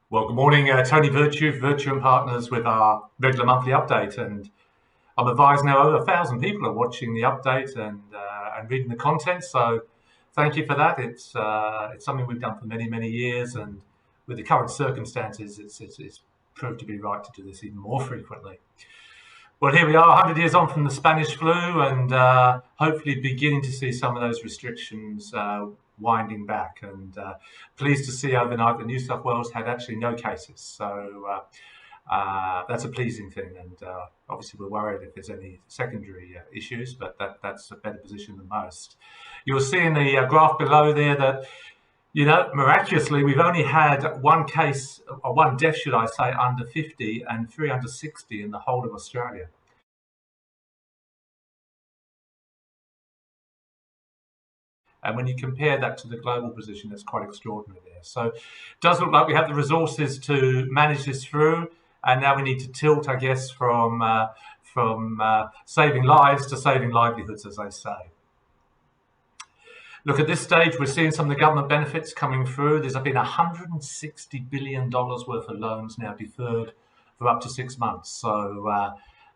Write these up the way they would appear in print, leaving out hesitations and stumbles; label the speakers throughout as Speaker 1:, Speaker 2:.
Speaker 1: Well, good morning, Tony Virtue, Virtue and Partners with our regular monthly update. And I'm advised now over 1,000 people are watching the update and reading the content. So thank you for that. It's something we've done for many years, and with the current circumstances, it's proved to be right to do this even more frequently. Well, here we are, 100 years on from the Spanish flu, and hopefully beginning to see some of those restrictions winding back. And pleased to see overnight that New South Wales had actually no cases. So that's a pleasing thing. And obviously, we're worried if there's any secondary issues, but that's a better position than most. You'll see in the graph below there that, miraculously, we've only had one case, or one death, should I say, under 50 and 3 under 60 in the whole of Australia. And when you compare that to the global position, it's quite extraordinary there. So it does look like we have the resources to manage this through. And now we need to tilt, I guess, from saving lives to saving livelihoods, as they say. Look, at this stage, we're seeing some of the government benefits coming through. There's been $160 billion worth of loans now deferred for up to 6 months. So,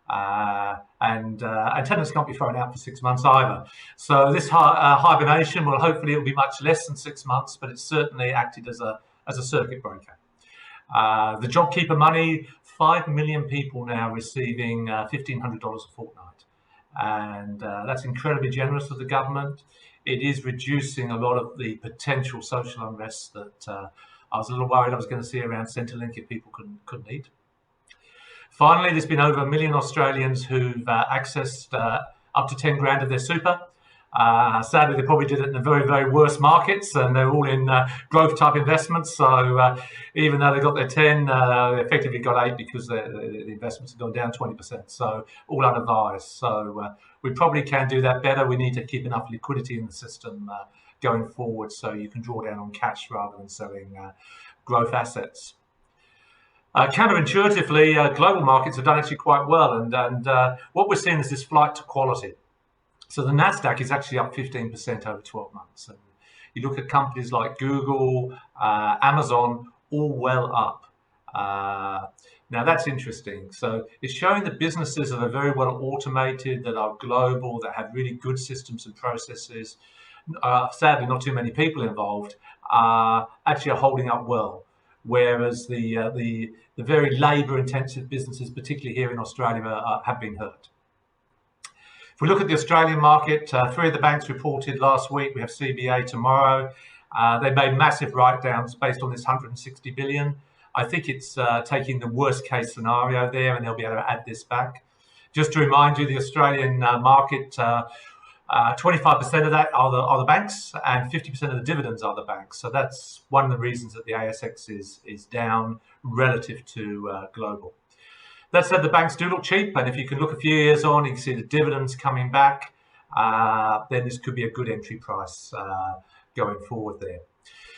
Speaker 1: and tenants can't be thrown out for 6 months either. So this hibernation, well, hopefully it'll be much less than 6 months, but it's certainly acted as a circuit breaker. The JobKeeper money, 5 million people now receiving $1,500 a fortnight. And that's incredibly generous of the government. It is reducing a lot of the potential social unrest that I was a little worried I was going to see around Centrelink if people couldn't eat. Finally, there's been over 1 million Australians who've accessed up to 10 grand of their super. Sadly, they probably did it in the very worst markets, and they're all in growth type investments. So even though they got their 10, they effectively got 8 because the investments have gone down 20%. So all unadvised. So we probably can do that better. We need to keep enough liquidity in the system going forward, so you can draw down on cash rather than selling growth assets. Counterintuitively, global markets have done actually quite well, and what we're seeing is this flight to quality. So the Nasdaq is actually up 15% over 12 months. And you look at companies like Google, Amazon, all well up. Now that's interesting. So it's showing that businesses that are very well automated, that are global, that have really good systems and processes, sadly not too many people involved, actually are holding up well. Whereas the very labour-intensive businesses, particularly here in Australia, have been hurt. If we look at the Australian market, 3 of the banks reported last week. We have CBA tomorrow. They made massive write-downs based on this 160 billion. I think it's taking the worst case scenario there, and they'll be able to add this back. Just to remind you, the Australian market, 25% of that are the banks, and 50% of the dividends are the banks. So that's one of the reasons that the ASX is down relative to global. That said, the banks do look cheap, and if you can look a few years on, you can see the dividends coming back. Then this could be a good entry price going forward there.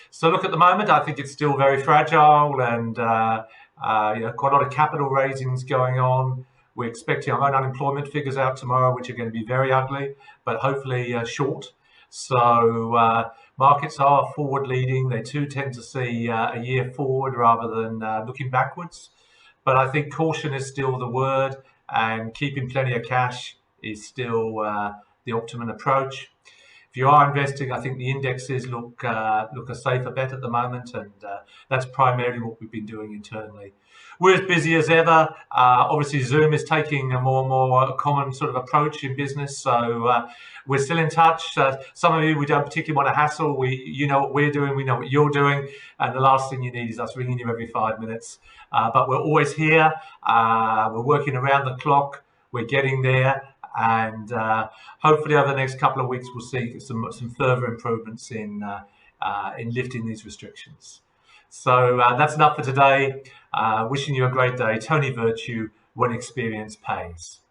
Speaker 1: So look, at the moment, I think it's still very fragile, and quite a lot of capital raisings going on. We're expecting our own unemployment figures out tomorrow, which are going to be very ugly, but hopefully short. So markets are forward leading. They too tend to see a year forward rather than looking backwards. But I think caution is still the word, and keeping plenty of cash is still the optimum approach. If you are investing, I think the indexes look a safer bet at the moment, and that's primarily what we've been doing internally. We're as busy as ever. Obviously, Zoom is taking a more common sort of approach in business, so we're still in touch. Some of you we don't particularly want to hassle. You know what we're doing, we know what you're doing, and the last thing you need is us ringing you every 5 minutes. But we're always here. We're working around the clock. We're getting there. And hopefully over the next couple of weeks we'll see some further improvements in lifting these restrictions. So that's enough for today. Wishing you a great day. Tony Virtue, when experience pays.